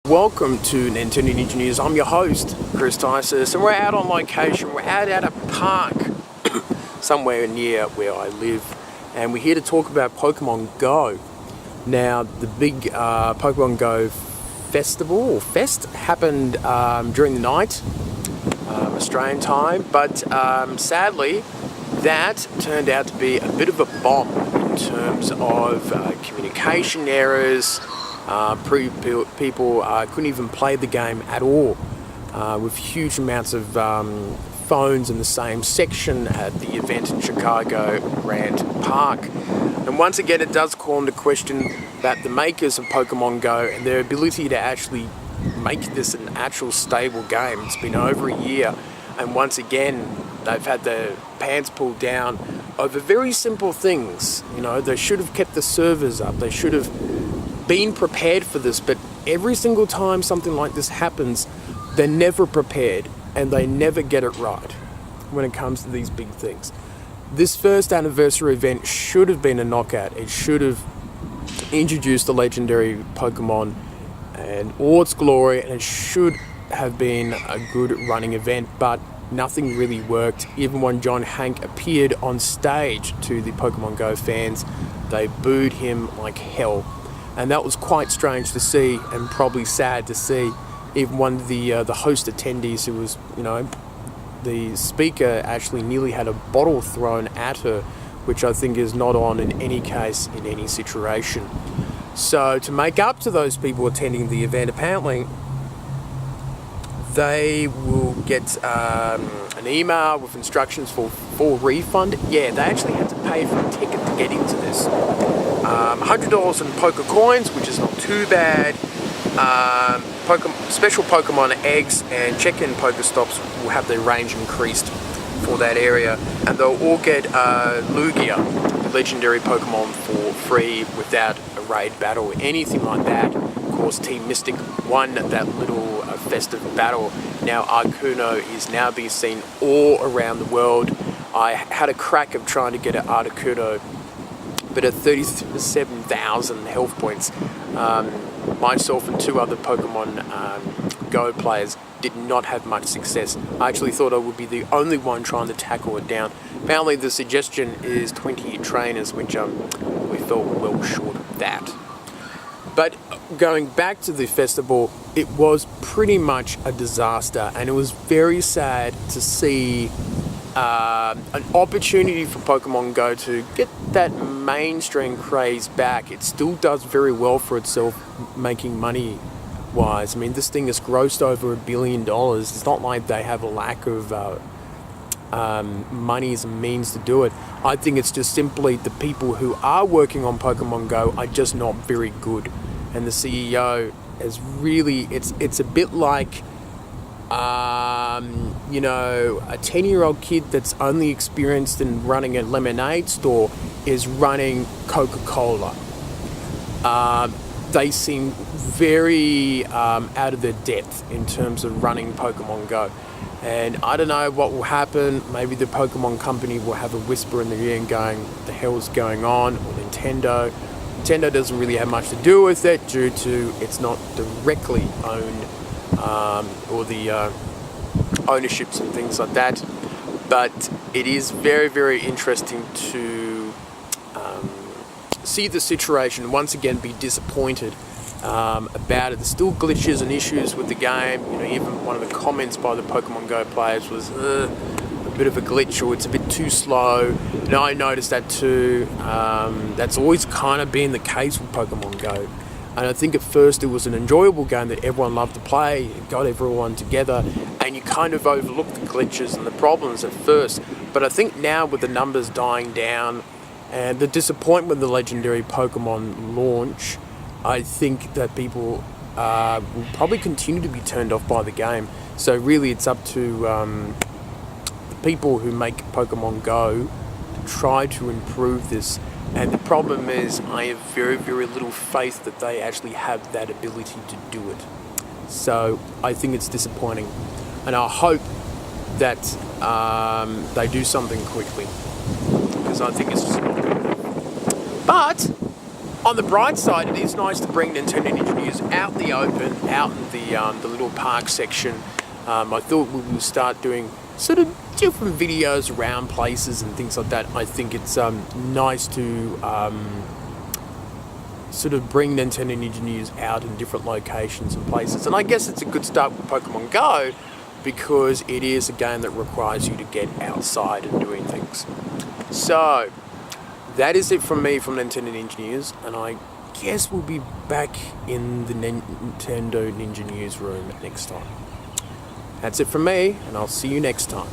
Welcome to Nintendo Ninja News. I'm your host, Chris Tysus, and we're out on location. We're out at a park somewhere near where I live, and we're here to talk about Pokemon Go. Now, the big Pokemon Go fest happened during the night, Australian time, but sadly, that turned out to be a bit of a bomb in terms of communication errors. People couldn't even play the game at all, with huge amounts of phones in the same section at the event in Chicago Grant Park. And once again, it does call into question that the makers of Pokemon Go and their ability to actually make this an actual stable game. It's been over a year, and once again, they've had their pants pulled down over very simple things. You know, they should have kept the servers up. They should have been prepared for this, but every single time something like this happens, they're never prepared and they never get it right when it comes to these big things. This first anniversary event should have been a knockout. It should have introduced the legendary Pokemon and all its glory, and it should have been a good running event, but nothing really worked. Even when John Hank appeared on stage to the Pokemon Go fans, they booed him like hell. And that was quite strange to see, and probably sad to see. Even one of the host attendees, who was, the speaker, actually nearly had a bottle thrown at her, which I think is not on in any case, in any situation. So to make up to those people attending the event, apparently they will get an email with instructions for refund. Yeah, they actually had to pay for a ticket to get into this. $100 in Poke Coins, which is not too bad. Special Pokemon eggs and check-in Pokestops will have their range increased for that area, and they'll all get Lugia, the legendary Pokemon, for free without a raid battle or anything like that. Of course, Team Mystic won that little festive battle. Now Articuno is now being seen all around the world. I had a crack of trying to get an Articuno, but at 37,000 health points, myself and two other Pokemon Go players did not have much success. I actually thought I would be the only one trying to tackle it down. Apparently the suggestion is 20 trainers, which we felt well short of that. But going back to the festival, it was pretty much a disaster, and it was very sad to see an opportunity for Pokemon Go to get that mainstream craze back. It still does very well for itself, making money wise. I mean, this thing has grossed over $1 billion. It's not like they have a lack of monies and means to do it. I think it's just simply the people who are working on Pokemon Go are just not very good, and the CEO is really, it's a bit like a 10-year-old kid that's only experienced in running a lemonade store is running Coca-Cola. They seem very out of their depth in terms of running Pokemon Go. And I don't know what will happen. Maybe the Pokemon company will have a whisper in the ear and going, what the hell is going on? Or Nintendo. Nintendo doesn't really have much to do with it due to it's not directly owned, or the ownerships and things like that. But it is very, very interesting to see the situation, once again be disappointed about it. There's still glitches and issues with the game. Even one of the comments by the Pokemon Go players was a bit of a glitch, or it's a bit too slow. And I noticed that too. That's always kind of been the case with Pokemon Go. And I think at first it was an enjoyable game that everyone loved to play. It got everyone together, and you kind of overlooked the glitches and the problems at first. But I think now, with the numbers dying down and the disappointment of the legendary Pokemon launch, I think that people will probably continue to be turned off by the game. So really it's up to the people who make Pokemon Go to try to improve this. And the problem is, I have very, very little faith that they actually have that ability to do it. So I think it's disappointing. And I hope that they do something quickly, because I think it's just not good enough. But On the bright side, it is nice to bring Nintendo Ninja News out in the open, out in the little park section. I thought we would start doing sort of different videos around places and things like that. I think it's nice to sort of bring Nintendo Ninja News out in different locations and places. And I guess it's a good start with Pokemon Go because it is a game that requires you to get outside and doing things. So that is it from me from Nintendo Ninja News, and I guess we'll be back in the Nintendo Ninja News room next time. That's it from me, and I'll see you next time.